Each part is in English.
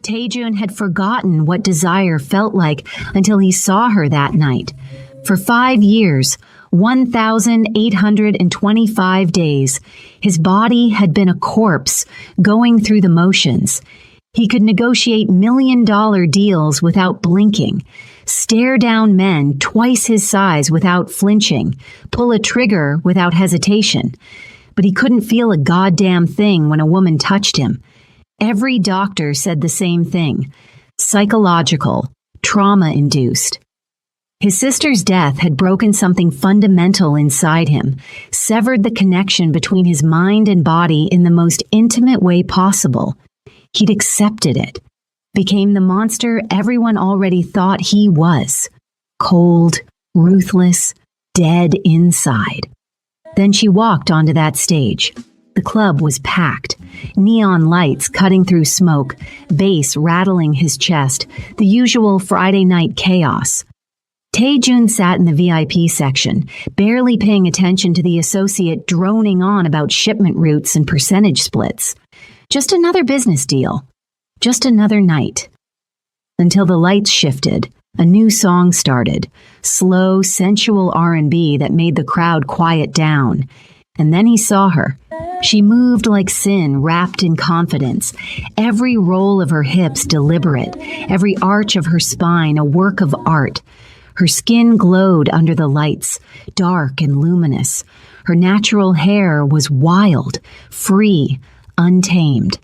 Taejun had forgotten what desire felt like until he saw her that night. For 5 years, 1,825 days, his body had been a corpse going through the motions. He could negotiate million-dollar deals without blinking, stare down men twice his size without flinching, pull a trigger without hesitation. But he couldn't feel a goddamn thing when a woman touched him. Every doctor said the same thing: psychological, trauma-induced. His sister's death had broken something fundamental inside him, severed the connection between his mind and body in the most intimate way possible. He'd accepted it, became the monster everyone already thought he was: cold, ruthless, dead inside. Then she walked onto that stage. The club was packed, neon lights cutting through smoke, bass rattling his chest, the usual Friday night chaos. Taejun sat in the VIP section, barely paying attention to the associate droning on about shipment routes and percentage splits. Just another business deal. Just another night. Until the lights shifted, a new song started, slow, sensual R&B that made the crowd quiet down. And then he saw her. She moved like sin, wrapped in confidence. Every roll of her hips deliberate, every arch of her spine a work of art. Her skin glowed under the lights, dark and luminous. Her natural hair was wild, free, untamed.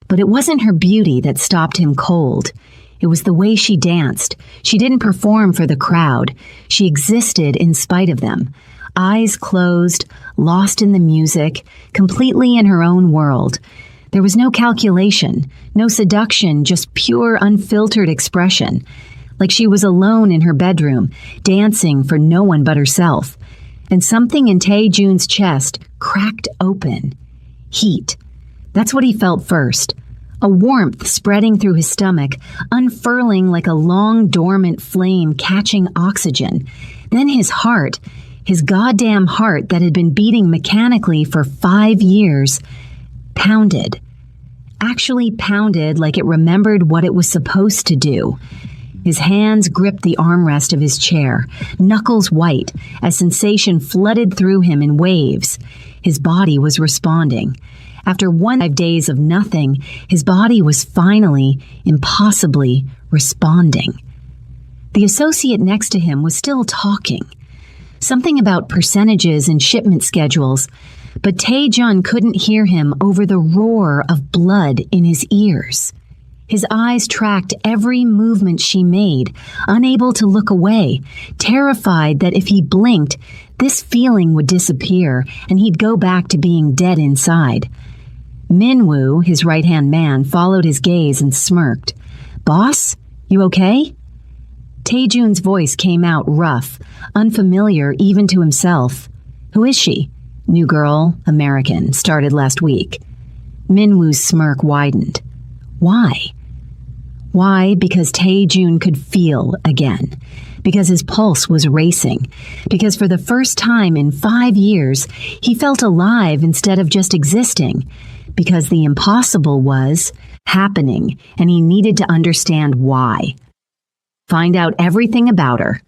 But it wasn't her beauty that stopped him cold. It was the way she danced. She didn't perform for the crowd. She existed in spite of them. Eyes closed, lost in the music, completely in her own world. There was no calculation, no seduction, just pure, unfiltered expression. Like she was alone in her bedroom, dancing for no one but herself. And something in Taejun's chest cracked open. Heat. That's what he felt first. A warmth spreading through his stomach, unfurling like a long dormant flame catching oxygen. Then his heart, his goddamn heart that had been beating mechanically for 5 years, pounded. Actually pounded like it remembered what it was supposed to do. His hands gripped the armrest of his chair, knuckles white, as sensation flooded through him in waves. His body was responding. After 5 days of nothing, his body was finally, impossibly, responding. The associate next to him was still talking. Something about percentages and shipment schedules, but Taejun couldn't hear him over the roar of blood in his ears. His eyes tracked every movement she made, unable to look away, terrified that if he blinked, this feeling would disappear and he'd go back to being dead inside. Minwoo, his right-hand man, followed his gaze and smirked. "Boss, you okay?" Taejun's voice came out rough, unfamiliar even to himself. "Who is she?" "New girl, American, started last week." Minwoo's smirk widened. Why? Why? Because Taejun could feel again. Because his pulse was racing. Because for the first time in 5 years, he felt alive instead of just existing. Because the impossible was happening, and he needed to understand why. Find out everything about her.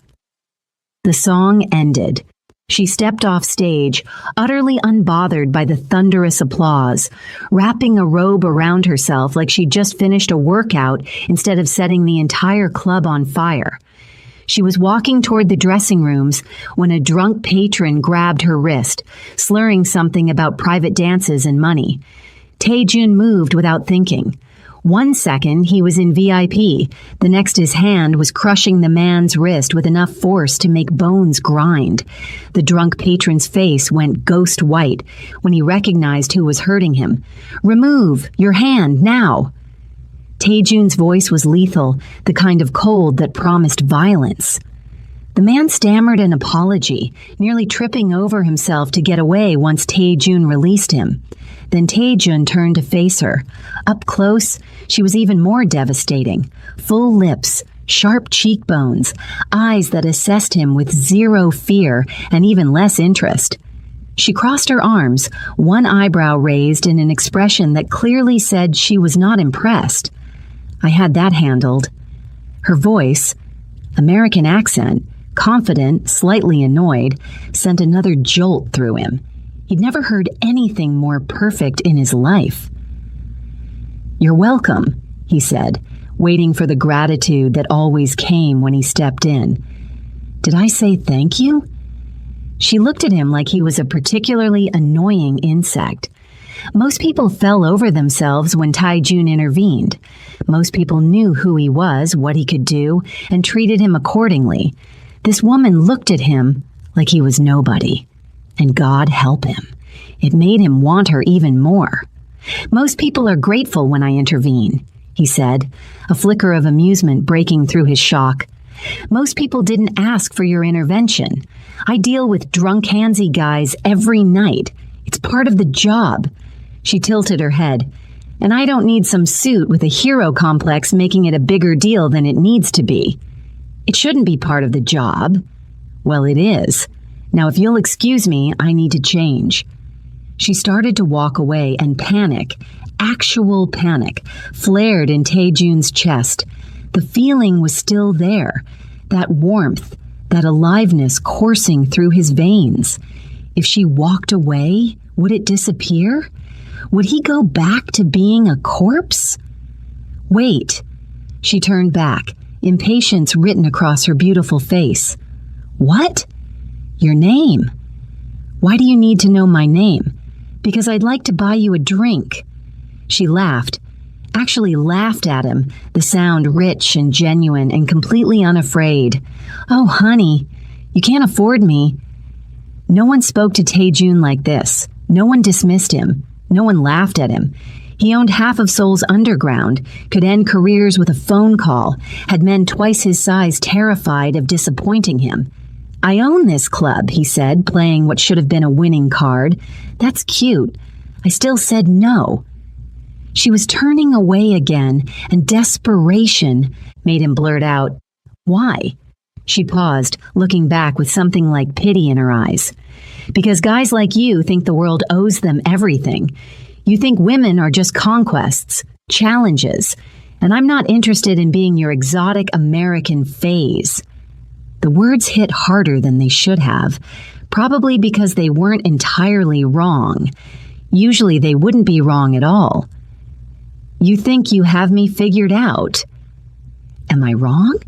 The song ended. She stepped off stage, utterly unbothered by the thunderous applause, wrapping a robe around herself like she'd just finished a workout instead of setting the entire club on fire. She was walking toward the dressing rooms when a drunk patron grabbed her wrist, slurring something about private dances and money. Taejun moved without thinking. 1 second, he was in VIP. The next, his hand was crushing the man's wrist with enough force to make bones grind. The drunk patron's face went ghost white when he recognized who was hurting him. "Remove your hand, now!" Taejun's voice was lethal, the kind of cold that promised violence. The man stammered an apology, nearly tripping over himself to get away once Taejun released him. Then Taejun turned to face her. Up close, she was even more devastating. Full lips, sharp cheekbones, eyes that assessed him with zero fear and even less interest. She crossed her arms, one eyebrow raised in an expression that clearly said she was not impressed. I had that handled." Her voice, American accent, confident, slightly annoyed, sent another jolt through him. He'd never heard anything more perfect in his life. "You're welcome," he said, waiting for the gratitude that always came when he stepped in. "Did I say thank you?" She looked at him like he was a particularly annoying insect. Most people fell over themselves when Tai-Jun intervened. Most people knew who he was, what he could do, and treated him accordingly. This woman looked at him like he was nobody. And God help him. It made him want her even more. "Most people are grateful when I intervene," he said, a flicker of amusement breaking through his shock. "Most people didn't ask for your intervention. I deal with drunk handsy guys every night. It's part of the job." She tilted her head. "And I don't need some suit with a hero complex making it a bigger deal than it needs to be. It shouldn't be part of the job." "Well, it is. Now, if you'll excuse me, I need to change." She started to walk away, and panic, actual panic, flared in Tai-Jun's chest. The feeling was still there, that warmth, that aliveness coursing through his veins. If she walked away, would it disappear? Would he go back to being a corpse? "Wait." She turned back, impatience written across her beautiful face. "What?" "Your name." "Why do you need to know my name?" "Because I'd like to buy you a drink." She laughed, actually laughed at him, the sound rich and genuine and completely unafraid. "Oh, honey, you can't afford me." No one spoke to Tai-Jun like this. No one dismissed him. No one laughed at him. He owned half of Seoul's underground, could end careers with a phone call, had men twice his size terrified of disappointing him. "I own this club," he said, playing what should have been a winning card. "That's cute." I still said no. She was turning away again, and desperation made him blurt out, "Why?" She paused, looking back with something like pity in her eyes. "Because guys like you think the world owes them everything. You think women are just conquests, challenges, and I'm not interested in being your exotic American phase." The words hit harder than they should have, probably because they weren't entirely wrong. Usually they wouldn't be wrong at all. "You think you have me figured out?" "Am I wrong?"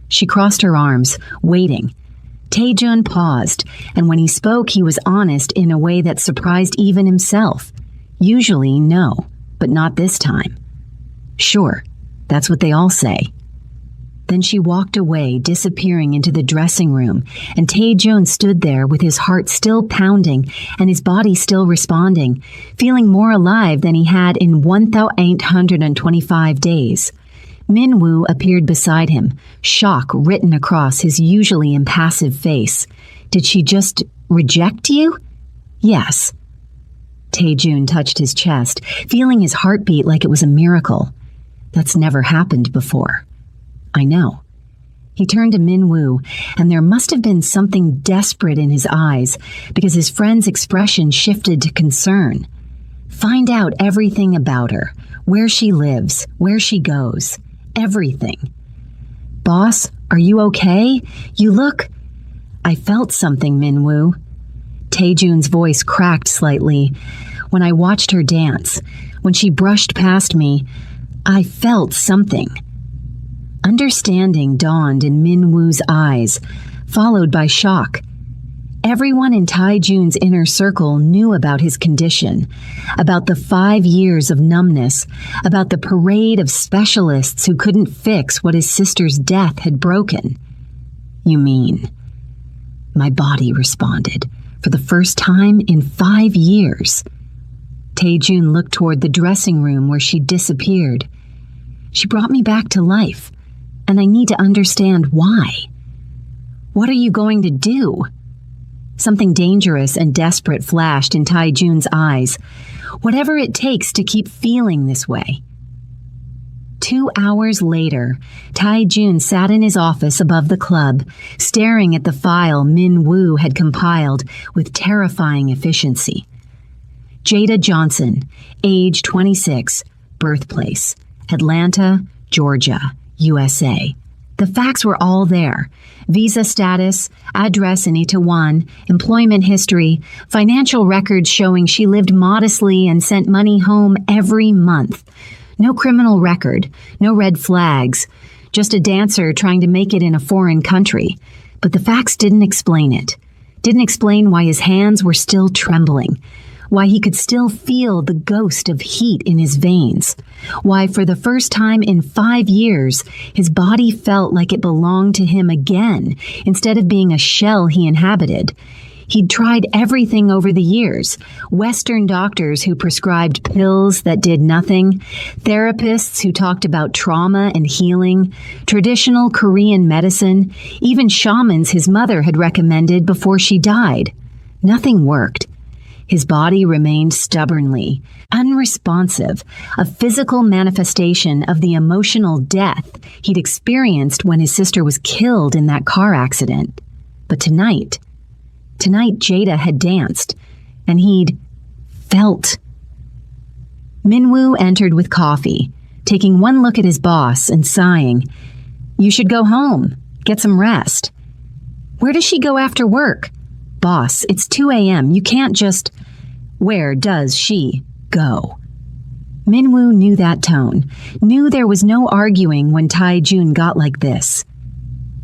She crossed her arms, waiting. Tai-Jun paused, and when he spoke, he was honest in a way that surprised even himself. Usually, no, but not this time. "Sure, that's what they all say." Then she walked away, disappearing into the dressing room, and Tai-Jun stood there with his heart still pounding and his body still responding, feeling more alive than he had in 1,825 days. Min-woo appeared beside him, shock written across his usually impassive face. "Did she just reject you?" "Yes." Tai-Jun touched his chest, feeling his heartbeat like it was a miracle. "That's never happened before." "I know." He turned to Min-woo, and there must have been something desperate in his eyes, because his friend's expression shifted to concern. "Find out everything about her, where she lives, where she goes. Everything." "Boss, are you okay? You look—" "I felt something, Min-woo." Tai-Jun's voice cracked slightly. "When I watched her dance, when she brushed past me, I felt something." Understanding dawned in Min-woo's eyes, followed by shock. Everyone in Tai-Jun's inner circle knew about his condition, about the 5 years of numbness, about the parade of specialists who couldn't fix what his sister's death had broken. "You mean?" My body responded, for the first time in 5 years. Tai-Jun looked toward the dressing room where she disappeared. "She brought me back to life, and I need to understand why." "What are you going to do?" Something dangerous and desperate flashed in Tai-Jun's eyes. "Whatever it takes to keep feeling this way." 2 hours later, Tai-Jun sat in his office above the club, staring at the file Min-woo had compiled with terrifying efficiency. Jada Johnson, age 26, birthplace, Atlanta, Georgia, USA. The facts were all there. Visa status, address in Itaewon, employment history, financial records showing she lived modestly and sent money home every month. No criminal record, no red flags, just a dancer trying to make it in a foreign country. But the facts didn't explain it. Didn't explain why his hands were still trembling. Why he could still feel the ghost of heat in his veins. Why for the first time in 5 years, his body felt like it belonged to him again, instead of being a shell he inhabited. He'd tried everything over the years. Western doctors who prescribed pills that did nothing, therapists who talked about trauma and healing, traditional Korean medicine, even shamans his mother had recommended before she died. Nothing worked. His body remained stubbornly unresponsive, a physical manifestation of the emotional death he'd experienced when his sister was killed in that car accident. But tonight Jada had danced, and he'd felt. Minwoo entered with coffee, taking one look at his boss and sighing. "You should go home, get some rest." "Where does she go after work?" "Boss, it's 2 a.m. You can't just..." "Where does she go?" Minwoo knew that tone, knew there was no arguing when Tae-jun got like this.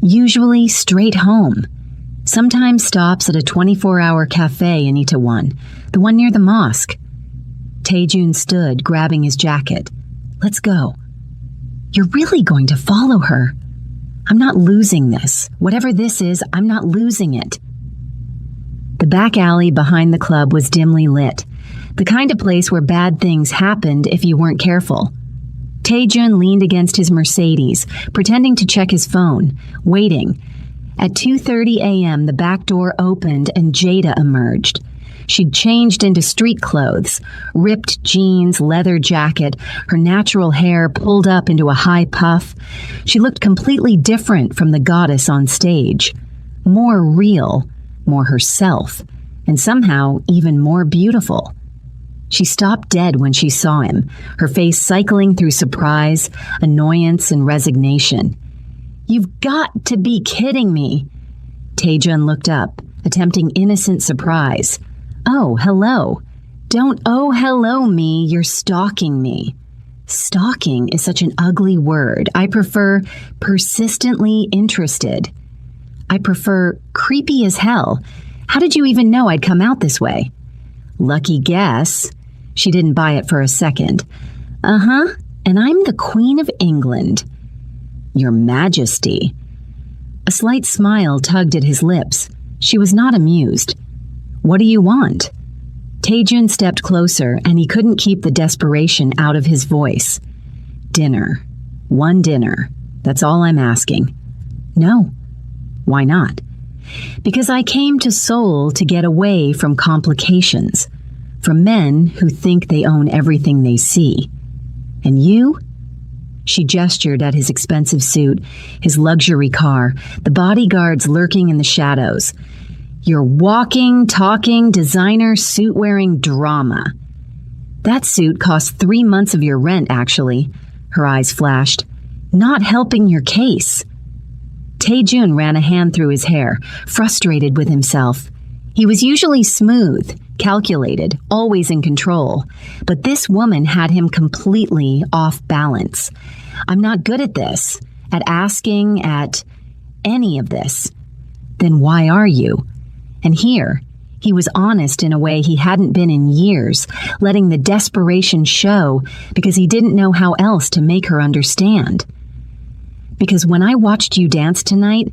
Usually straight home. Sometimes stops at a 24-hour cafe in Itaewon, the one near the mosque. Tae-jun stood, grabbing his jacket. "Let's go." "You're really going to follow her?" "I'm not losing this. Whatever this is, I'm not losing it." The back alley behind the club was dimly lit, the kind of place where bad things happened if you weren't careful. Tae-jun leaned against his Mercedes, pretending to check his phone, waiting. At 2:30 a.m., the back door opened and Jada emerged. She'd changed into street clothes, ripped jeans, leather jacket, her natural hair pulled up into a high puff. She looked completely different from the goddess on stage. More real, more herself, and somehow even more beautiful. She stopped dead when she saw him, her face cycling through surprise, annoyance, and resignation. "You've got to be kidding me." Tae-jun looked up, attempting innocent surprise. "Oh, hello." "Don't oh hello me, you're stalking me." Stalking is such an ugly word. I prefer persistently interested. I prefer creepy as hell. How did you even know I'd come out this way? Lucky guess. She didn't buy it for a second. Uh-huh, and I'm the Queen of England. Your Majesty. A slight smile tugged at his lips. She was not amused. What do you want? Tae-jun stepped closer, and he couldn't keep the desperation out of his voice. Dinner. One dinner. That's all I'm asking. No. Why not? Because I came to Seoul to get away from complications, from men who think they own everything they see. And you? She gestured at his expensive suit, his luxury car, the bodyguards lurking in the shadows. Your walking, talking, designer, suit-wearing drama. That suit cost 3 months of your rent, actually. Her eyes flashed. Not helping your case. Tae-jun ran a hand through his hair, frustrated with himself. He was usually smooth, calculated, always in control. But this woman had him completely off balance. I'm not good at this, at asking, at any of this. Then why are you? And here, he was honest in a way he hadn't been in years, letting the desperation show because he didn't know how else to make her understand. Because when I watched you dance tonight,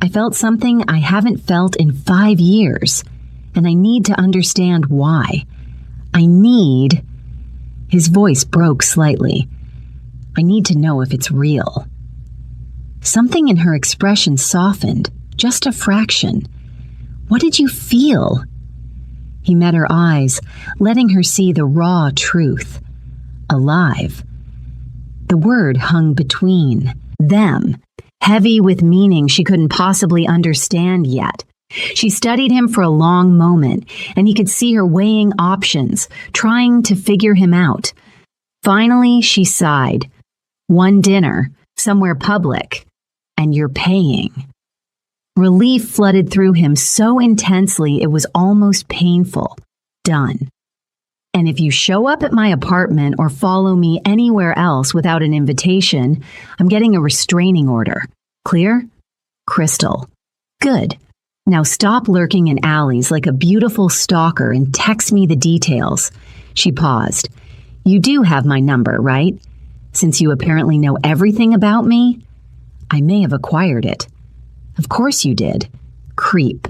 I felt something I haven't felt in 5 years, and I need to understand why. His voice broke slightly. I need to know if it's real. Something in her expression softened, just a fraction. What did you feel? He met her eyes, letting her see the raw truth. Alive. The word hung between them, heavy with meaning she couldn't possibly understand yet. She studied him for a long moment, and he could see her weighing options, trying to figure him out. Finally, she sighed. One dinner, somewhere public, and you're paying. Relief flooded through him so intensely it was almost painful. Done. And if you show up at my apartment or follow me anywhere else without an invitation, I'm getting a restraining order. Clear? Crystal. Good. Now stop lurking in alleys like a beautiful stalker and text me the details. She paused. You do have my number, right? Since you apparently know everything about me? I may have acquired it. Of course you did. Creep.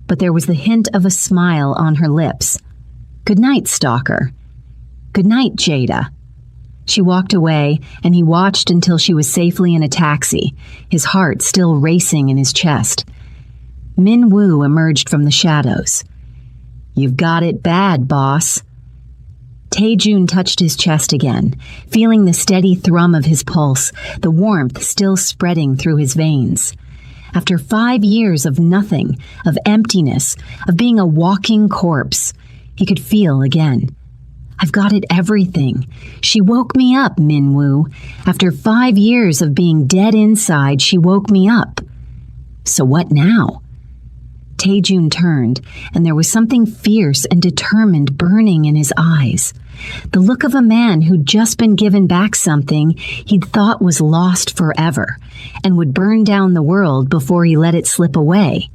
But there was the hint of a smile on her lips. Good night, stalker. Good night, Jada. She walked away, and he watched until she was safely in a taxi, his heart still racing in his chest. Min Woo emerged from the shadows. You've got it bad, boss. Tae-jun touched his chest again, feeling the steady thrum of his pulse, the warmth still spreading through his veins. After 5 years of nothing, of emptiness, of being a walking corpse, he could feel again. I've got it everything. She woke me up, Min Woo. After 5 years of being dead inside, she woke me up. So what now? Tae-jun turned, and there was something fierce and determined burning in his eyes. The look of a man who'd just been given back something he'd thought was lost forever, and would burn down the world before he let it slip away.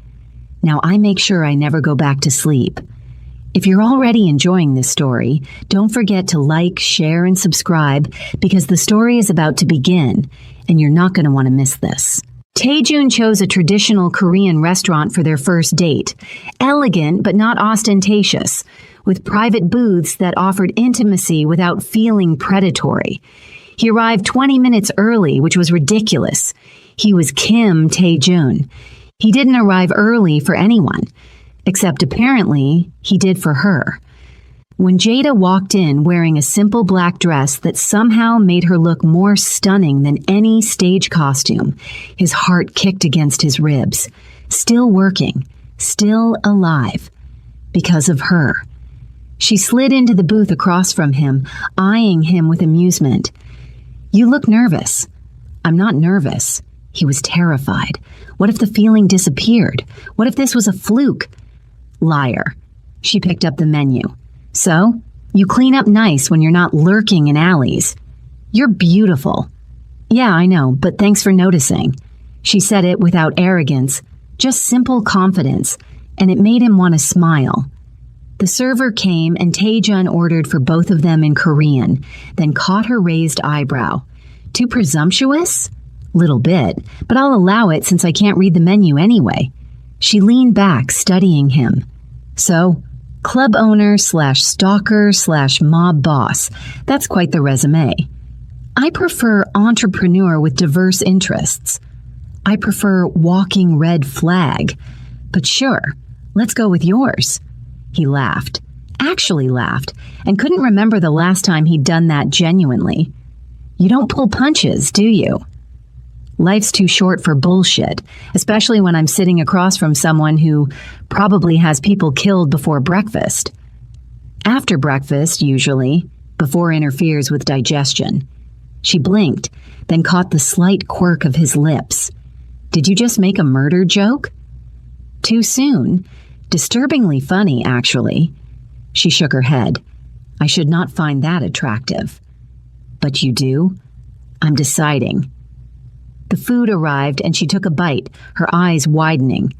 Now I make sure I never go back to sleep. If you're already enjoying this story, don't forget to like, share, and subscribe because the story is about to begin, and you're not going to want to miss this. Tae-jun chose a traditional Korean restaurant for their first date. Elegant but not ostentatious, with private booths that offered intimacy without feeling predatory. He arrived 20 minutes early, which was ridiculous. He was Kim Tae-jun. He didn't arrive early for anyone, except apparently he did for her. When Jada walked in wearing a simple black dress that somehow made her look more stunning than any stage costume, his heart kicked against his ribs. Still working, still alive, because of her. She slid into the booth across from him, eyeing him with amusement. You look nervous. I'm not nervous. He was terrified. What if the feeling disappeared? What if this was a fluke? Liar. She picked up the menu. So, you clean up nice when you're not lurking in alleys. You're beautiful. Yeah, I know, but thanks for noticing. She said it without arrogance, just simple confidence, and it made him want to smile. The server came and Tae-jun ordered for both of them in Korean, then caught her raised eyebrow. Too presumptuous? Little bit, but I'll allow it since I can't read the menu anyway. She leaned back, studying him. So, club owner / stalker / mob boss. That's quite the resume. I prefer entrepreneur with diverse interests. I prefer walking red flag. But sure, let's go with yours. He laughed. Actually laughed, and couldn't remember the last time he'd done that genuinely. You don't pull punches, do you? Life's too short for bullshit, especially when I'm sitting across from someone who probably has people killed before breakfast. After breakfast, usually, before it interferes with digestion. She blinked, then caught the slight quirk of his lips. Did you just make a murder joke? Too soon. Disturbingly funny, actually. She shook her head. I should not find that attractive. But you do? I'm deciding. The food arrived and she took a bite, her eyes widening.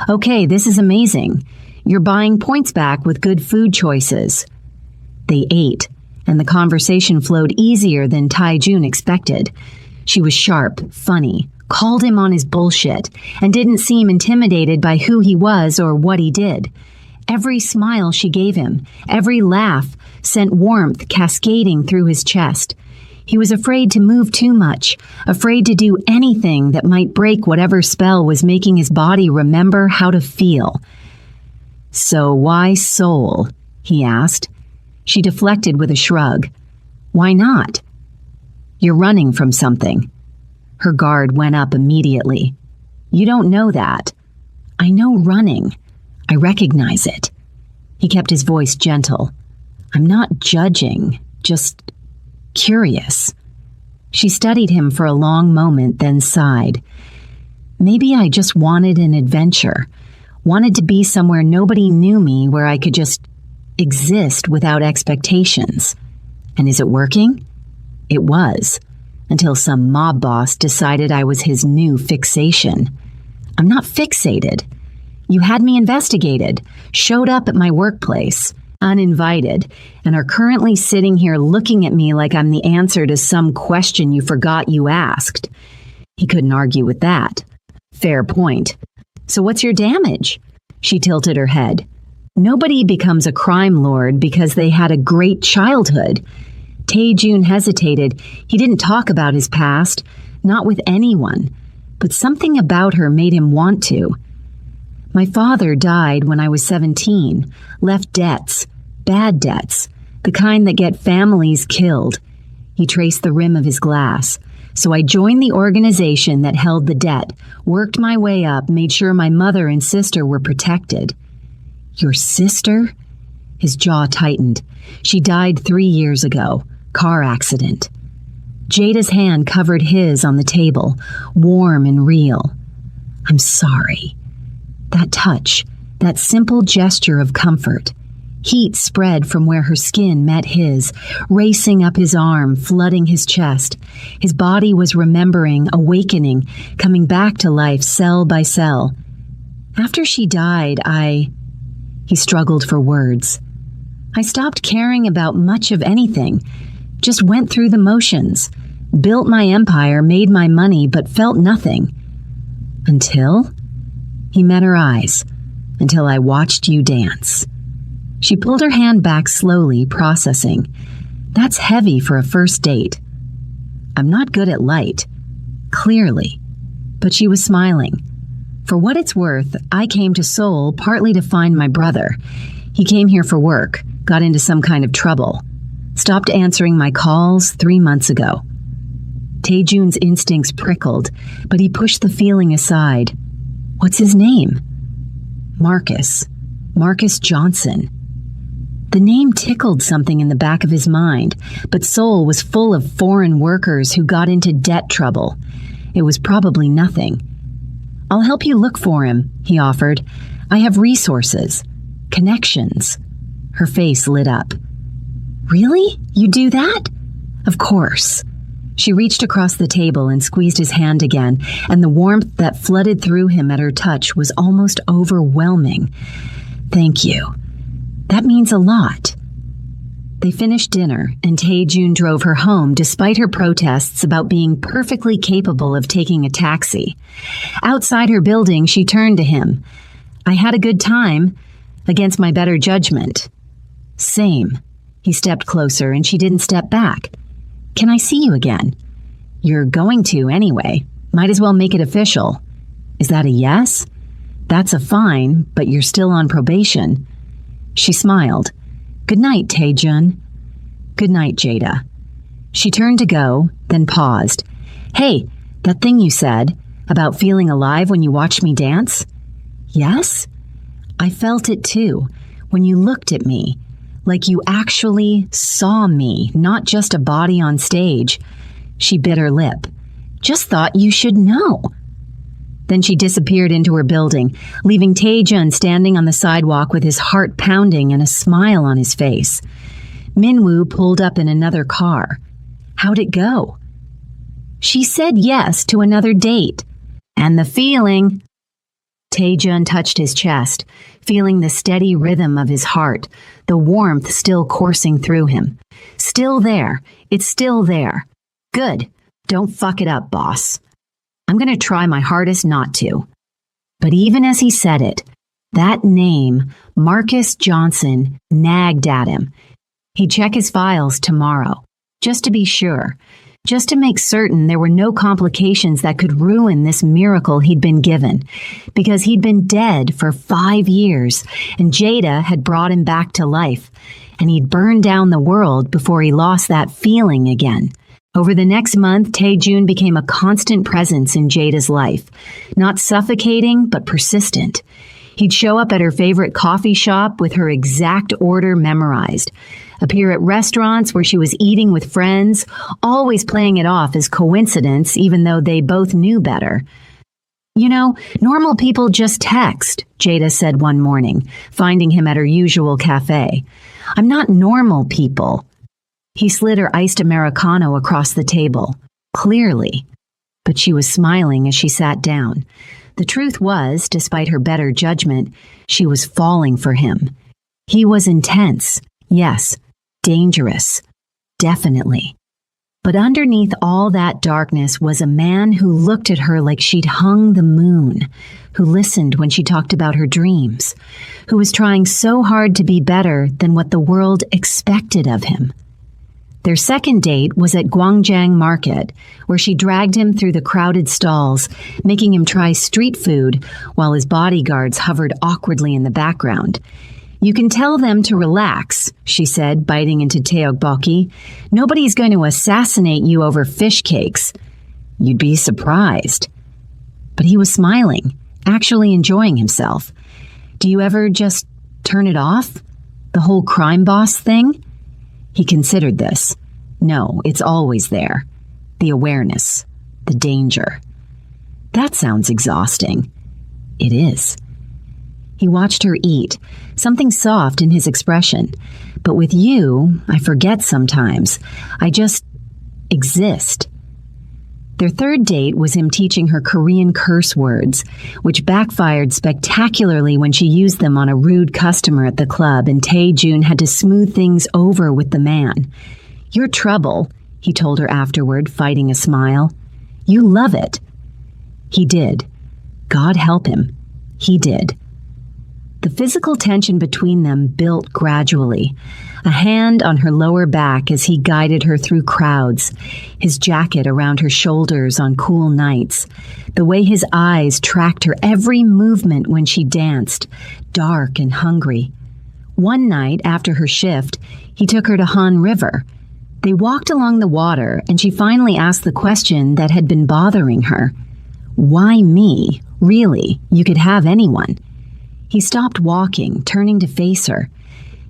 Okay, this is amazing. You're buying points back with good food choices. They ate, and the conversation flowed easier than Tae-jun expected. She was sharp, funny, called him on his bullshit, and didn't seem intimidated by who he was or what he did. Every smile she gave him, every laugh, sent warmth cascading through his chest. He was afraid to move too much, afraid to do anything that might break whatever spell was making his body remember how to feel. So why Seoul? He asked. She deflected with a shrug. Why not? You're running from something. Her guard went up immediately. You don't know that. I know running. I recognize it. He kept his voice gentle. I'm not judging, just curious. She studied him for a long moment, then sighed. Maybe I just wanted an adventure. Wanted to be somewhere nobody knew me, where I could just exist without expectations. And is it working? It was, until some mob boss decided I was his new fixation. I'm not fixated. You had me investigated, showed up at my workplace, uninvited, and are currently sitting here looking at me like I'm the answer to some question you forgot you asked. He couldn't argue with that. Fair point. So what's your damage? She tilted her head. Nobody becomes a crime lord because they had a great childhood. Tae-Jun hesitated. He didn't talk about his past, not with anyone, but something about her made him want to. My father died when I was 17, left debts, bad debts, the kind that get families killed. He traced the rim of his glass. So I joined the organization that held the debt, worked my way up, made sure my mother and sister were protected. Your sister? His jaw tightened. She died 3 years ago. Car accident. Jada's hand covered his on the table, warm and real. I'm sorry. That touch, that simple gesture of comfort. Heat spread from where her skin met his, racing up his arm, flooding his chest. His body was remembering, awakening, coming back to life cell by cell. After she died, He struggled for words. I stopped caring about much of anything. Just went through the motions. Built my empire, made my money, but felt nothing. Until he met her eyes. Until I watched you dance. She pulled her hand back slowly, processing. That's heavy for a first date. I'm not good at light. Clearly. But she was smiling. For what it's worth, I came to Seoul partly to find my brother. He came here for work, got into some kind of trouble. Stopped answering my calls 3 months ago. Tae-Jun's instincts prickled, but he pushed the feeling aside. What's his name? Marcus. Marcus Johnson. The name tickled something in the back of his mind, but Seoul was full of foreign workers who got into debt trouble. It was probably nothing. I'll help you look for him, he offered. I have resources. Connections. Her face lit up. Really? You do that? Of course. She reached across the table and squeezed his hand again, and the warmth that flooded through him at her touch was almost overwhelming. Thank you. That means a lot. They finished dinner, and Tae-Jun drove her home despite her protests about being perfectly capable of taking a taxi. Outside her building, she turned to him. I had a good time, against my better judgment. Same. He stepped closer, and she didn't step back. Can I see you again? You're going to anyway. Might as well make it official. Is that a yes? That's a fine, but you're still on probation. She smiled. Good night, Tae-Jun. Good night, Jada. She turned to go, then paused. Hey, that thing you said about feeling alive when you watched me dance? Yes? I felt it too, when you looked at me, like you actually saw me, not just a body on stage. She bit her lip. Just thought you should know. Then she disappeared into her building, leaving Tae-Jun standing on the sidewalk with his heart pounding and a smile on his face. Minwoo pulled up in another car. How'd it go? She said yes to another date. And the feeling... Tae-Jun touched his chest, feeling the steady rhythm of his heart, the warmth still coursing through him. Still there. It's still there. Good. Don't fuck it up, boss. I'm going to try my hardest not to. But even as he said it, that name, Marcus Johnson, nagged at him. He'd check his files tomorrow, just to be sure, just to make certain there were no complications that could ruin this miracle he'd been given, because he'd been dead for 5 years, and Jada had brought him back to life, and he'd burned down the world before he lost that feeling again. Over the next month, Tae-Jun became a constant presence in Jada's life. Not suffocating, but persistent. He'd show up at her favorite coffee shop with her exact order memorized. appear at restaurants where she was eating with friends, always playing it off as coincidence even though they both knew better. "You know, normal people just text," Jada said one morning, finding him at her usual cafe. "I'm not normal people." He slid her iced Americano across the table, clearly. But she was smiling as she sat down. The truth was, despite her better judgment, she was falling for him. He was intense, yes, dangerous, definitely. But underneath all that darkness was a man who looked at her like she'd hung the moon, who listened when she talked about her dreams, who was trying so hard to be better than what the world expected of him. Their second date was at Guangjiang Market, where she dragged him through the crowded stalls, making him try street food while his bodyguards hovered awkwardly in the background. "You can tell them to relax," she said, biting into tteokbokki. "Nobody's going to assassinate you over fish cakes." "You'd be surprised." But he was smiling, actually enjoying himself. "Do you ever just turn it off? The whole crime boss thing?" He considered this. No, it's always there. The awareness, the danger. That sounds exhausting. It is. He watched her eat, something soft in his expression. "But with you, I forget sometimes. I just exist." Their third date was him teaching her Korean curse words, which backfired spectacularly when she used them on a rude customer at the club, and Tae-jun had to smooth things over with the man. "You're trouble," he told her afterward, fighting a smile. "You love it." He did. God help him. He did. The physical tension between them built gradually, a hand on her lower back as he guided her through crowds, his jacket around her shoulders on cool nights, the way his eyes tracked her every movement when she danced, dark and hungry. One night after her shift, he took her to Han River. They walked along the water, and she finally asked the question that had been bothering her. "Why me? Really, you could have anyone." He stopped walking, turning to face her.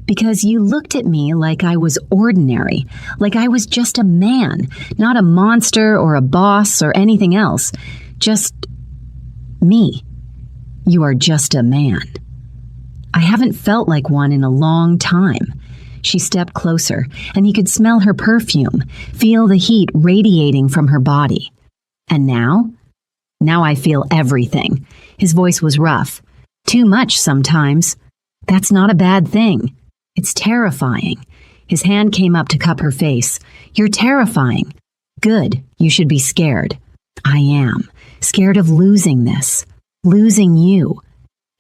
"Because you looked at me like I was ordinary, like I was just a man, not a monster or a boss or anything else. Just me. You are just a man." "I haven't felt like one in a long time." She stepped closer, and he could smell her perfume, feel the heat radiating from her body. "And now?" "Now I feel everything." His voice was rough. "Too much sometimes. That's not a bad thing. It's terrifying." His hand came up to cup her face. "You're terrifying." "Good. You should be scared." "I am. Scared of losing this. Losing you."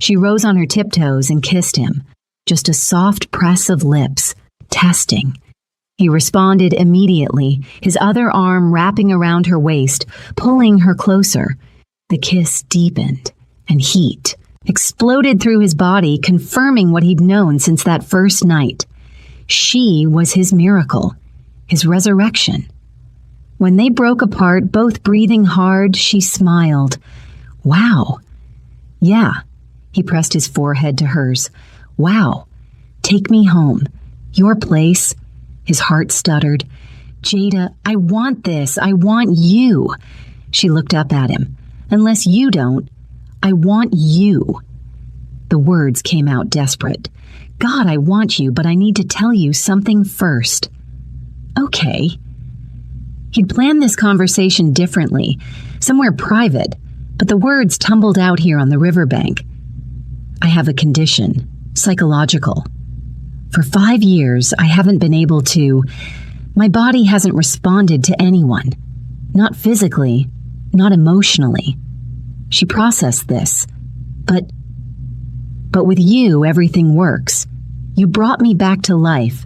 She rose on her tiptoes and kissed him. Just a soft press of lips. Testing. He responded immediately, his other arm wrapping around her waist, pulling her closer. The kiss deepened, and heat exploded through his body, confirming what he'd known since that first night. She was his miracle, his resurrection. When they broke apart, both breathing hard, she smiled. "Wow." "Yeah." He pressed his forehead to hers. "Wow. Take me home. Your place." His heart stuttered. "Jada, I want this. I want you." She looked up at him. "Unless you don't, I want you." The words came out desperate. "God, I want you, but I need to tell you something first." "Okay." He'd planned this conversation differently, somewhere private, but the words tumbled out here on the riverbank. "I have a condition, psychological. For 5 years, I haven't been able to. My body hasn't responded to anyone. Not physically, not emotionally." She processed this. But with you, everything works. You brought me back to life.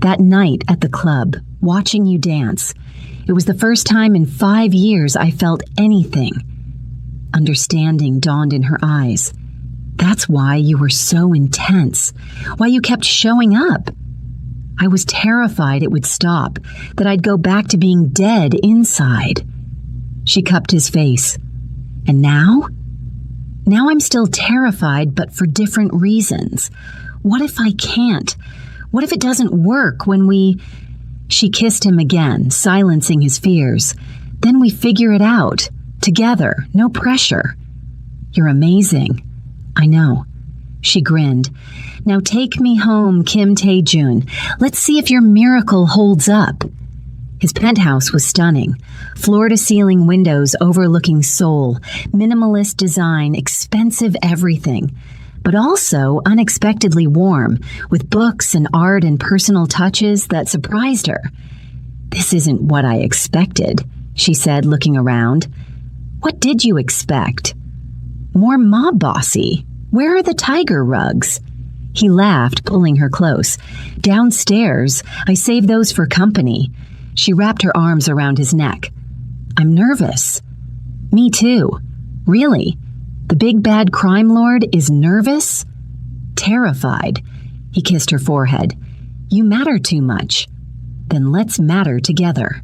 That night at the club, watching you dance. It was the first time in 5 years I felt anything. Understanding dawned in her eyes. That's why you were so intense. Why you kept showing up. I was terrified it would stop, that I'd go back to being dead inside. She cupped his face. And now? Now I'm still terrified, but for different reasons. What if I can't? What if it doesn't work when we... She kissed him again, silencing his fears. Then we figure it out. Together, no pressure. You're amazing. I know. She grinned. Now take me home, Kim Tae-jun. Let's see if your miracle holds up. His penthouse was stunning. Floor-to-ceiling windows overlooking Seoul. Minimalist design, expensive everything. But also unexpectedly warm, with books and art and personal touches that surprised her. This isn't what I expected, she said, looking around. What did you expect? More mob bossy. Where are the tiger rugs? He laughed, pulling her close. Downstairs. I saved those for company. She wrapped her arms around his neck. I'm nervous. Me too. Really? The big bad crime lord is nervous? Terrified. He kissed her forehead. You matter too much. Then let's matter together.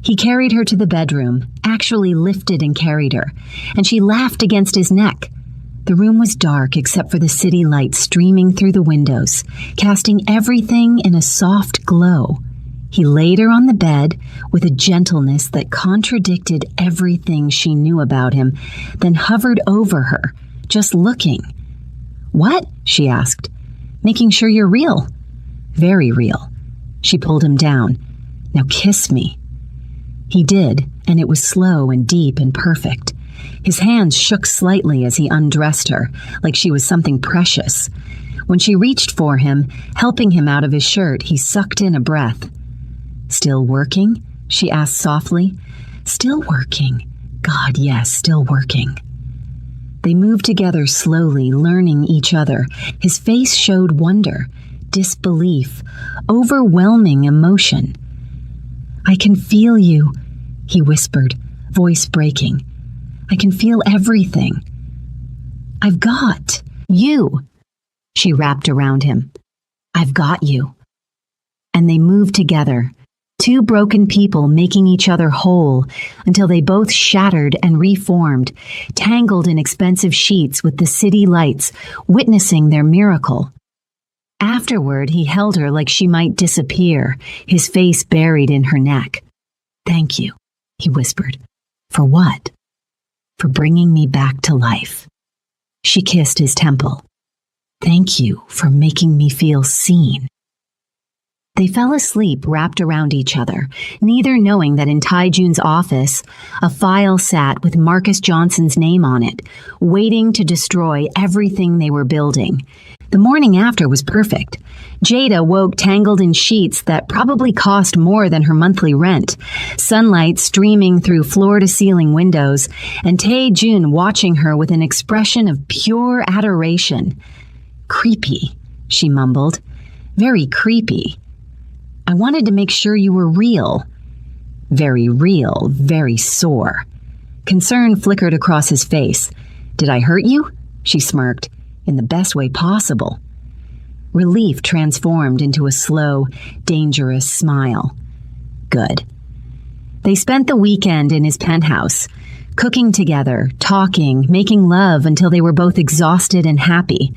He carried her to the bedroom, actually lifted and carried her, and she laughed against his neck. The room was dark except for the city lights streaming through the windows, casting everything in a soft glow. He laid her on the bed with a gentleness that contradicted everything she knew about him, then hovered over her, just looking. What? She asked. Making sure you're real. Very real. She pulled him down. Now kiss me. He did, and it was slow and deep and perfect. His hands shook slightly as he undressed her, like she was something precious. When she reached for him, helping him out of his shirt, he sucked in a breath. Still working? She asked softly. Still working. God, yes, still working. They moved together slowly, learning each other. His face showed wonder, disbelief, overwhelming emotion. I can feel you, he whispered, voice breaking. I can feel everything. I've got you, she wrapped around him. I've got you. And they moved together, two broken people making each other whole until they both shattered and reformed, tangled in expensive sheets with the city lights, witnessing their miracle. Afterward, he held her like she might disappear, his face buried in her neck. Thank you, he whispered. For what? For bringing me back to life. She kissed his temple. Thank you for making me feel seen. They fell asleep wrapped around each other, neither knowing that in Tae-jun's office, a file sat with Marcus Johnson's name on it, waiting to destroy everything they were building. The morning after was perfect. Jada woke tangled in sheets that probably cost more than her monthly rent, sunlight streaming through floor-to-ceiling windows, and Tae-jun watching her with an expression of pure adoration. Creepy, she mumbled. Very creepy. I wanted to make sure you were real. Very real, very sore. Concern flickered across his face. Did I hurt you? She smirked. In the best way possible. Relief transformed into a slow, dangerous smile. Good. They spent the weekend in his penthouse, cooking together, talking, making love until they were both exhausted and happy.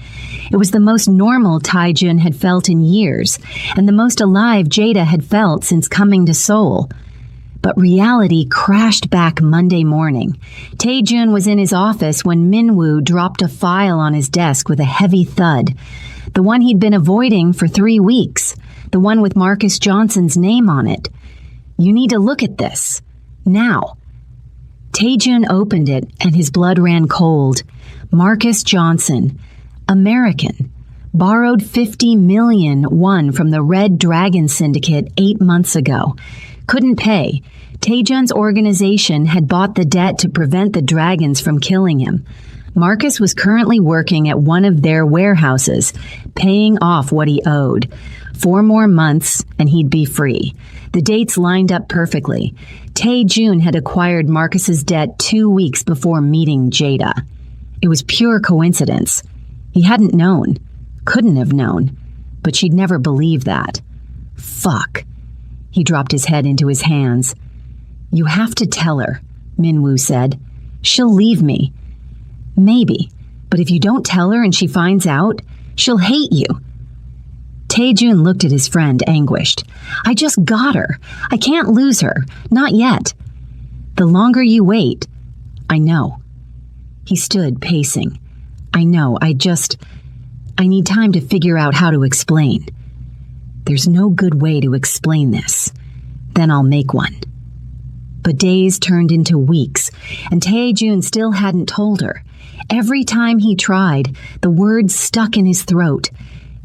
It was the most normal Tae-jun had felt in years, and the most alive Jada had felt since coming to Seoul. But reality crashed back Monday morning. Tae-jun was in his office when Min-woo dropped a file on his desk with a heavy thud. The one he'd been avoiding for 3 weeks. The one with Marcus Johnson's name on it. You need to look at this. Now. Tae-jun opened it and his blood ran cold. Marcus Johnson. American. Borrowed $50 million won from the Red Dragon Syndicate 8 months ago. Couldn't pay. Tae-jun's organization had bought the debt to prevent the dragons from killing him. Marcus was currently working at one of their warehouses, paying off what he owed. 4 more months, and he'd be free. The dates lined up perfectly. Tae-jun had acquired Marcus's debt 2 weeks before meeting Jada. It was pure coincidence. He hadn't known. Couldn't have known. But she'd never believe that. Fuck. He dropped his head into his hands. You have to tell her, Min-woo said. She'll leave me. Maybe, but if you don't tell her and she finds out, she'll hate you. Tae-jun looked at his friend, anguished. I just got her. I can't lose her. Not yet. The longer you wait, I know. He stood, pacing. I know, I need time to figure out how to explain. There's no good way to explain this. Then I'll make one. But days turned into weeks, and Tae-jun still hadn't told her. Every time he tried, the words stuck in his throat.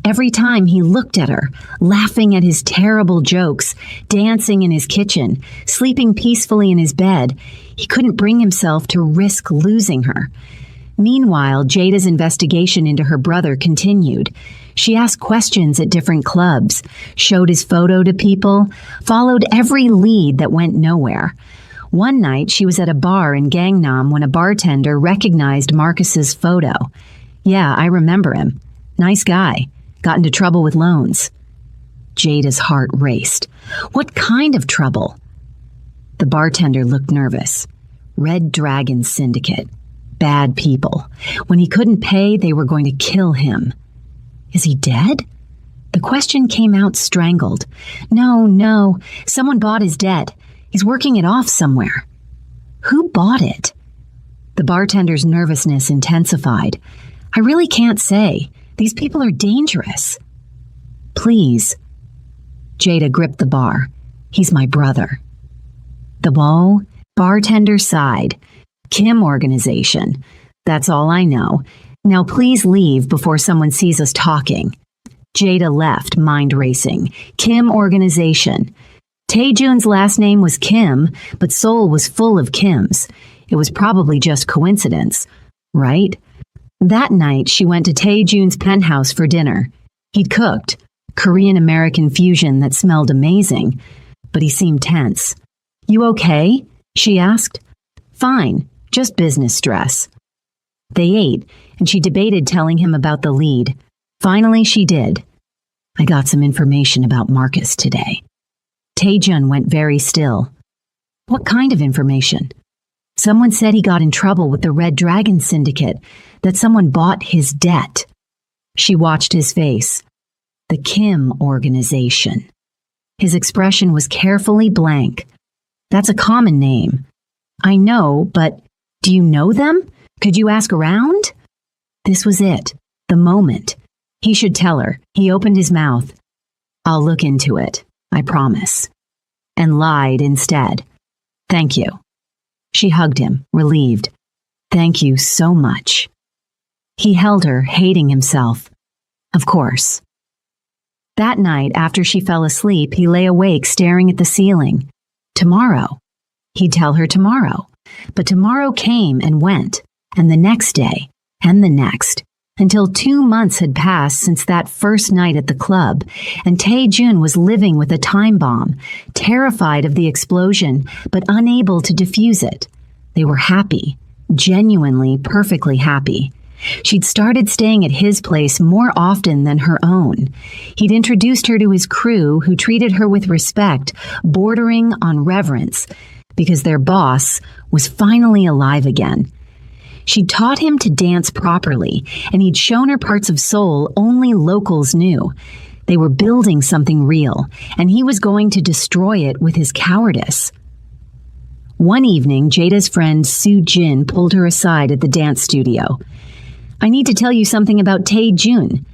Every time he looked at her, laughing at his terrible jokes, dancing in his kitchen, sleeping peacefully in his bed, he couldn't bring himself to risk losing her. Meanwhile, Jada's investigation into her brother continued. She asked questions at different clubs, showed his photo to people, followed every lead that went nowhere. One night, she was at a bar in Gangnam when a bartender recognized Marcus's photo. Yeah, I remember him. Nice guy. Got into trouble with loans. Jada's heart raced. What kind of trouble? The bartender looked nervous. Red Dragon Syndicate. Bad people. When he couldn't pay, they were going to kill him. Is he dead? The question came out strangled. No. Someone bought his debt. He's working it off somewhere. Who bought it? The bartender's nervousness intensified. I really can't say. These people are dangerous. Please. Jada gripped the bar. He's my brother. The whoa? Bartender sighed. Kim organization. That's all I know. Now please leave before someone sees us talking. Jada left, mind racing. Kim organization. Tae-jun's last name was Kim, but Seoul was full of Kims. It was probably just coincidence, right? That night, she went to Tae-jun's penthouse for dinner. He'd cooked, Korean-American fusion that smelled amazing, but he seemed tense. You okay? She asked. Fine, just business stress. They ate, and she debated telling him about the lead. Finally, she did. I got some information about Marcus today. Tae-jun went very still. What kind of information? Someone said he got in trouble with the Red Dragon Syndicate, that someone bought his debt. She watched his face. The Kim organization. His expression was carefully blank. That's a common name. I know, but do you know them? Could you ask around? This was it. The moment. He should tell her. He opened his mouth. I'll look into it. I promise. And lied instead. Thank you. She hugged him, relieved. Thank you so much. He held her, hating himself. Of course. That night, after she fell asleep, he lay awake staring at the ceiling. Tomorrow. He'd tell her tomorrow. But tomorrow came and went, and the next day, and the next, until 2 months had passed since that first night at the club, and Tae-jun was living with a time bomb, terrified of the explosion, but unable to defuse it. They were happy, genuinely, perfectly happy. She'd started staying at his place more often than her own. He'd introduced her to his crew, who treated her with respect, bordering on reverence, because their boss was finally alive again. She'd taught him to dance properly, and he'd shown her parts of Seoul only locals knew. They were building something real, and he was going to destroy it with his cowardice. One evening, Jada's friend Soo Jin pulled her aside at the dance studio. I need to tell you something about Tae-jun.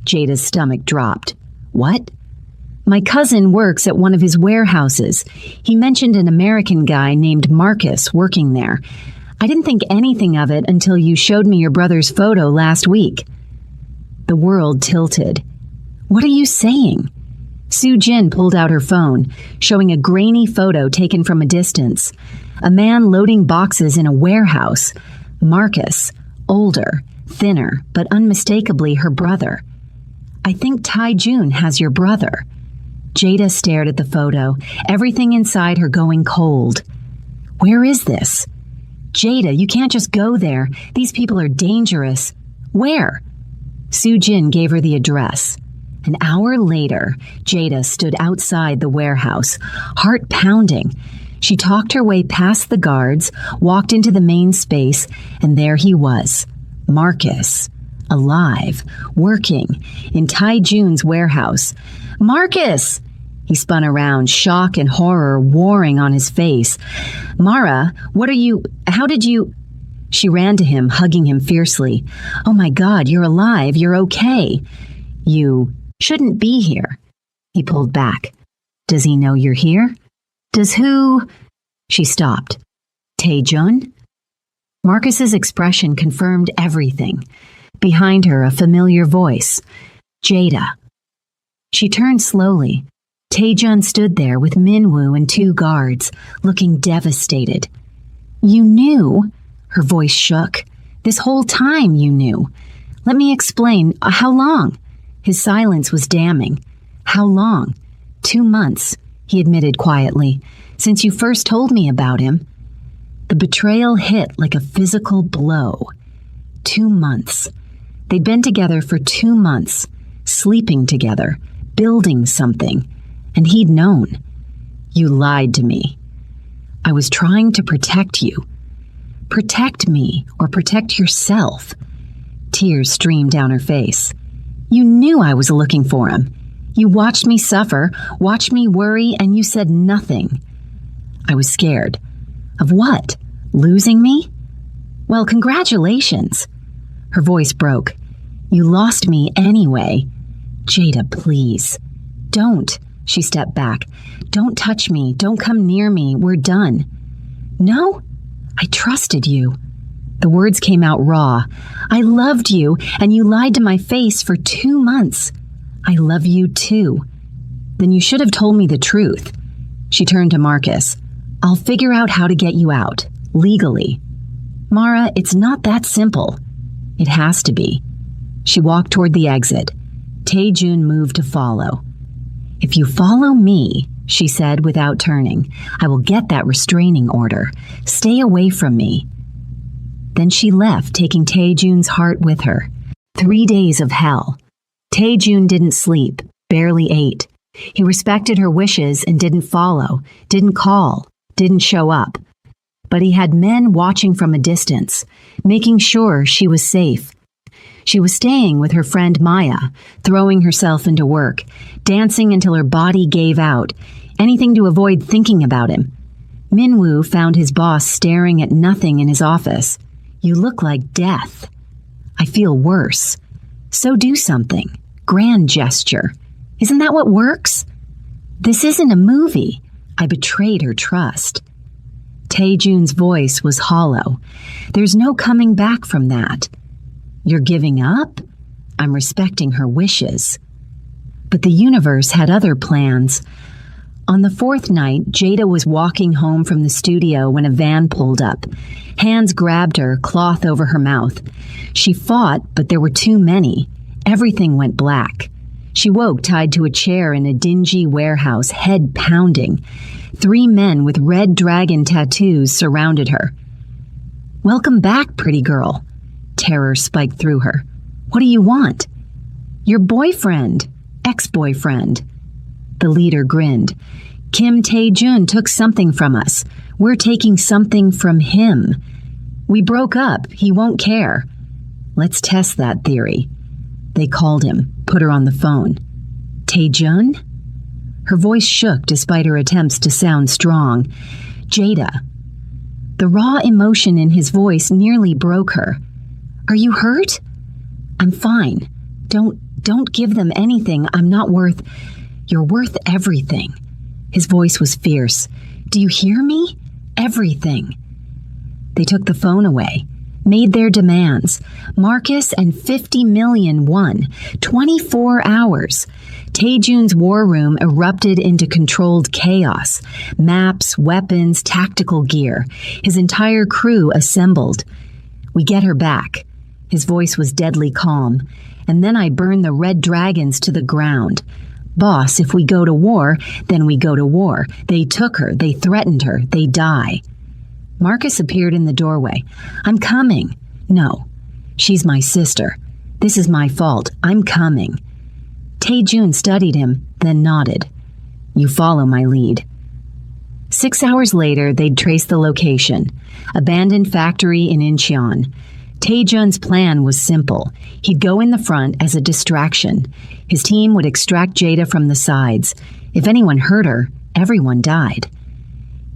Jada's stomach dropped. What? My cousin works at one of his warehouses. He mentioned an American guy named Marcus working there. I didn't think anything of it until you showed me your brother's photo last week. The world tilted. What are you saying? Soo Jin pulled out her phone, showing a grainy photo taken from a distance. A man loading boxes in a warehouse. Marcus, older, thinner, but unmistakably her brother. I think Tae-jun has your brother. Jada stared at the photo, everything inside her going cold. Where is this? Jada, you can't just go there. These people are dangerous. Where? Soo Jin gave her the address. An hour later, Jada stood outside the warehouse, heart pounding. She talked her way past the guards, walked into the main space, and there he was, Marcus, alive, working, in Tae-Jun's warehouse. "Marcus!" He spun around, shock and horror warring on his face. "Mara, how did you—" She ran to him, hugging him fiercely. "Oh my God, you're alive, you're okay. You shouldn't be here." He pulled back. "Does he know you're here? Does who—" She stopped. "Tae-Jun?" Marcus's expression confirmed everything. Behind her, a familiar voice. "Jada." She turned slowly. Tae-Jun stood there with Minwoo and 2 guards, looking devastated. "You knew?" Her voice shook. "This whole time you knew. Let me explain. How long?" His silence was damning. "How long?" 2 months, he admitted quietly, "since you first told me about him." The betrayal hit like a physical blow. 2 months. They'd been together for 2 months, sleeping together, building something, and he'd known. "You lied to me." "I was trying to protect you." "Protect me or protect yourself." Tears streamed down her face. "You knew I was looking for him. You watched me suffer, watched me worry, and you said nothing." "I was scared." "Of what? Losing me?" "Well, congratulations." Her voice broke. "You lost me anyway." "Jada, please." "Don't." She stepped back. "Don't touch me. Don't come near me. We're done." "No? I trusted you." The words came out raw. "I loved you, and you lied to my face for 2 months. I love you too." "Then you should have told me the truth." She turned to Marcus. "I'll figure out how to get you out, legally." "Mara, it's not that simple." "It has to be." She walked toward the exit. Tae-Jun moved to follow. "If you follow me," she said without turning, "I will get that restraining order. Stay away from me." Then she left, taking Tae-Jun's heart with her. 3 days of hell. Tae-Jun didn't sleep, barely ate. He respected her wishes and didn't follow, didn't call, didn't show up. But he had men watching from a distance, making sure she was safe. She was staying with her friend Maya, throwing herself into work, dancing until her body gave out, anything to avoid thinking about him. Minwoo found his boss staring at nothing in his office. "You look like death." "I feel worse." "So do something. Grand gesture. Isn't that what works?" "This isn't a movie." I betrayed her trust. Tae-Jun's voice was hollow. "There's no coming back from that." "You're giving up?" "I'm respecting her wishes." But the universe had other plans. On the 4th night, Jada was walking home from the studio when a van pulled up. Hands grabbed her, cloth over her mouth. She fought, but there were too many. Everything went black. She woke tied to a chair in a dingy warehouse, head pounding. 3 men with red dragon tattoos surrounded her. "Welcome back, pretty girl." Terror spiked through her. "What do you want?" "Your boyfriend. Ex-boyfriend." The leader grinned. "Kim Tae-Jun took something from us. We're taking something from him. We broke up. He won't care." "Let's test that theory." They called him, put her on the phone. "Tae-Jun?" Her voice shook despite her attempts to sound strong. "Jada." The raw emotion in his voice nearly broke her. "Are you hurt?" "I'm fine. Don't give them anything. I'm not worth—" "You're worth everything." His voice was fierce. "Do you hear me? Everything." They took the phone away, made their demands. Marcus and 50 million won. 24 hours. Tae-Jun's war room erupted into controlled chaos. Maps, weapons, tactical gear. His entire crew assembled. "We get her back." His voice was deadly calm. "And then I burn the red dragons to the ground. Boss, if we go to war, then we go to war. They took her, they threatened her, they die." Marcus appeared in the doorway. "I'm coming." "No, she's my sister. This is my fault. I'm coming." Tae-Jun studied him, then nodded. "You follow my lead." 6 hours later, they'd traced the location. Abandoned factory in Incheon. Taejun's plan was simple. He'd go in the front as a distraction. His team would extract Jada from the sides. If anyone hurt her, everyone died.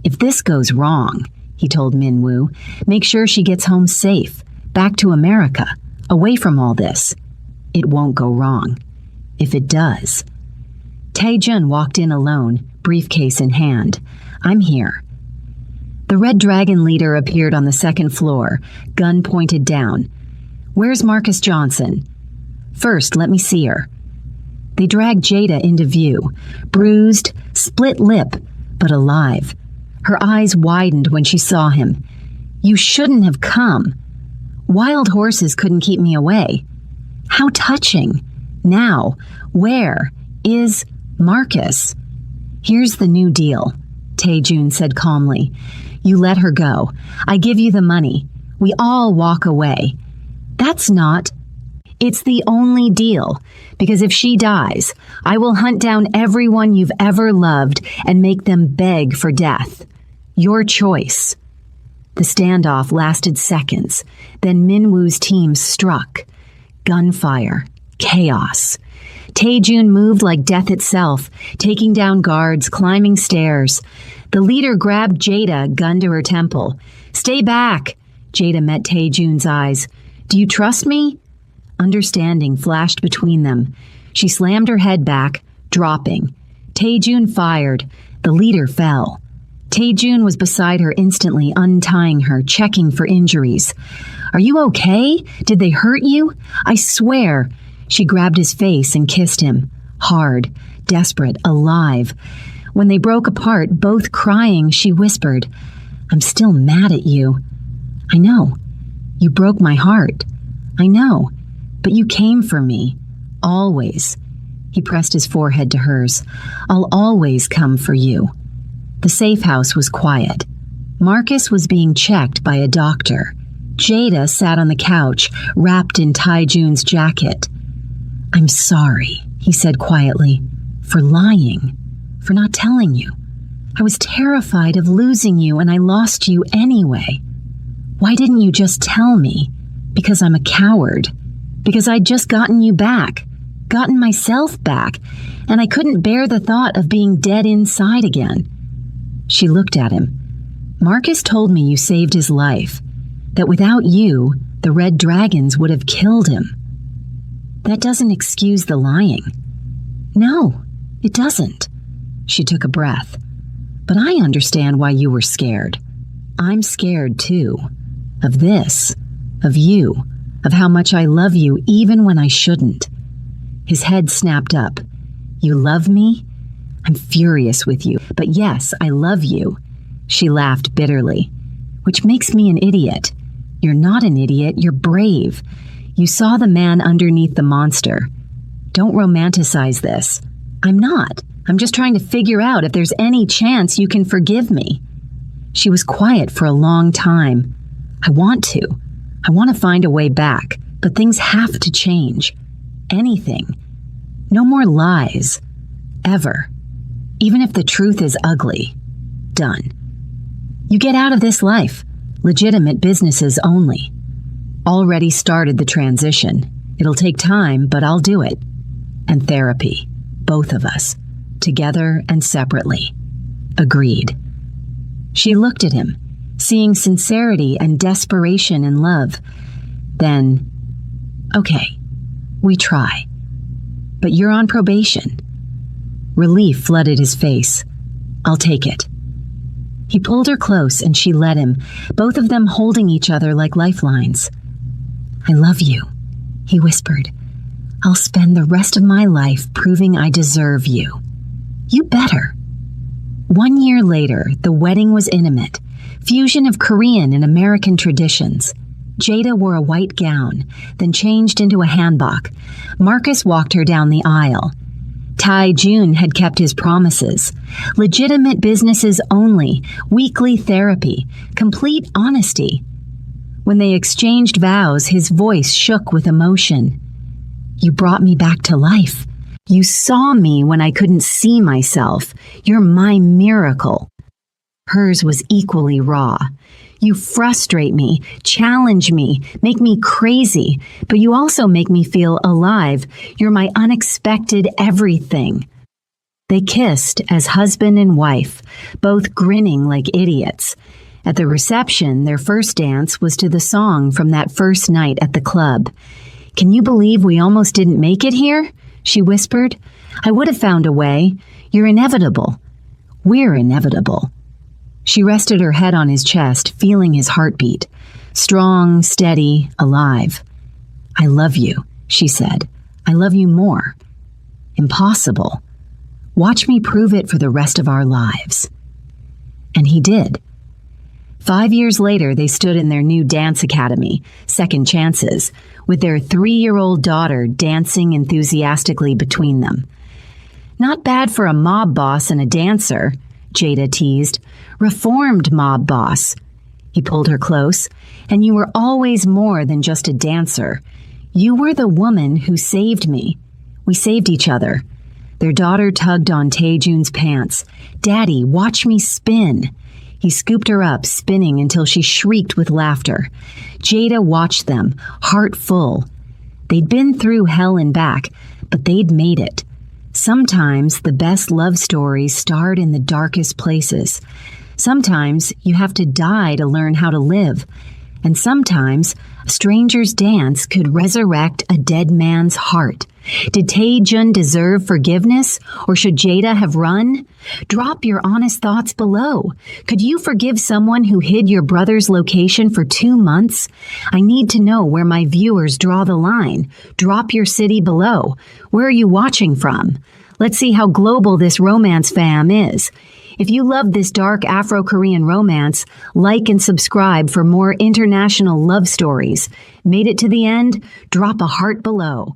If this goes wrong, he told Minwoo, make sure she gets home safe, back to America, away from all this. It won't go wrong. If it does. Taejun walked in alone, briefcase in hand. I'm here. The Red Dragon leader appeared on the second floor, gun pointed down. Where's Marcus Johnson? First, let me see her. They dragged Jada into view, bruised, split lip, but alive. Her eyes widened when she saw him. You shouldn't have come. Wild horses couldn't keep me away. How touching. Now, where is Marcus? Here's the new deal, Taejun said calmly. You let her go. I give you the money. We all walk away. That's not. It's the only deal, because if she dies, I will hunt down everyone you've ever loved and make them beg for death. Your choice. The standoff lasted seconds. Then Minwoo's team struck. Gunfire. Chaos. Taejun moved like death itself, taking down guards, climbing stairs. The leader grabbed Jada, gun to her temple. Stay back! Jada met Taejun's eyes. Do you trust me? Understanding flashed between them. She slammed her head back, dropping. Taejun fired. The leader fell. Taejun was beside her instantly, untying her, checking for injuries. Are you okay? Did they hurt you? I swear. She grabbed his face and kissed him. Hard, desperate, alive. When they broke apart, both crying, she whispered, I'm still mad at you. I know. You broke my heart. I know. But you came for me. Always. He pressed his forehead to hers. I'll always come for you. The safe house was quiet. Marcus was being checked by a doctor. Jada sat on the couch, wrapped in Taejun's jacket. I'm sorry, he said quietly, for lying, for not telling you. I was terrified of losing you and I lost you anyway. Why didn't you just tell me? Because I'm a coward. Because I'd just gotten you back, gotten myself back, and I couldn't bear the thought of being dead inside again. She looked at him. Marcus told me you saved his life, that without you, the Red Dragons would have killed him. That doesn't excuse the lying. No, it doesn't. She took a breath. But I understand why you were scared. I'm scared too. Of this. Of you. Of how much I love you even when I shouldn't. His head snapped up. You love me? I'm furious with you. But yes, I love you. She laughed bitterly. Which makes me an idiot. You're not an idiot, you're brave. You saw the man underneath the monster. Don't romanticize this. I'm not. I'm just trying to figure out if there's any chance you can forgive me. She was quiet for a long time. I want to. I want to find a way back, but things have to change. Anything. No more lies. Ever. Even if the truth is ugly. Done. You get out of this life. Legitimate businesses only. Already started the transition. It'll take time, but I'll do it. And therapy. Both of us. Together and separately. Agreed. She looked at him, seeing sincerity and desperation in love. Then, okay, we try. But you're on probation. Relief flooded his face. I'll take it. He pulled her close and she let him, both of them holding each other like lifelines. I love you, he whispered. I'll spend the rest of my life proving I deserve you. You better. 1 year later, the wedding was intimate, fusion of Korean and American traditions. Jada wore a white gown, then changed into a hanbok. Marcus walked her down the aisle. Taejun had kept his promises. Legitimate businesses only, weekly therapy, complete honesty. When they exchanged vows, his voice shook with emotion. You brought me back to life. You saw me when I couldn't see myself. You're my miracle. Hers was equally raw. You frustrate me, challenge me, make me crazy, but you also make me feel alive. You're my unexpected everything." They kissed as husband and wife, both grinning like idiots. At the reception, their first dance was to the song from that first night at the club. "Can you believe we almost didn't make it here?" she whispered. "I would have found a way. You're inevitable. We're inevitable." She rested her head on his chest, feeling his heartbeat. Strong, steady, alive. "I love you," she said. "I love you more." Impossible. Watch me prove it for the rest of our lives. And he did. 5 years later, they stood in their new dance academy, Second Chances, with their 3-year-old daughter dancing enthusiastically between them. "Not bad for a mob boss and a dancer," Jada teased. "Reformed mob boss." He pulled her close. "And you were always more than just a dancer. You were the woman who saved me. We saved each other." Their daughter tugged on Taejun's pants. "Daddy, watch me spin." He scooped her up, spinning until she shrieked with laughter. Jada watched them, heart full. They'd been through hell and back, but they'd made it. Sometimes the best love stories start in the darkest places. Sometimes you have to die to learn how to live. And sometimes a stranger's dance could resurrect a dead man's heart. Did Taejun deserve forgiveness, or should Jada have run? Drop your honest thoughts below. Could you forgive someone who hid your brother's location for 2 months? I need to know where my viewers draw the line. Drop your city below. Where are you watching from? Let's see how global this romance fam is. If you love this dark Afro-Korean romance, like and subscribe for more international love stories. Made it to the end? Drop a heart below.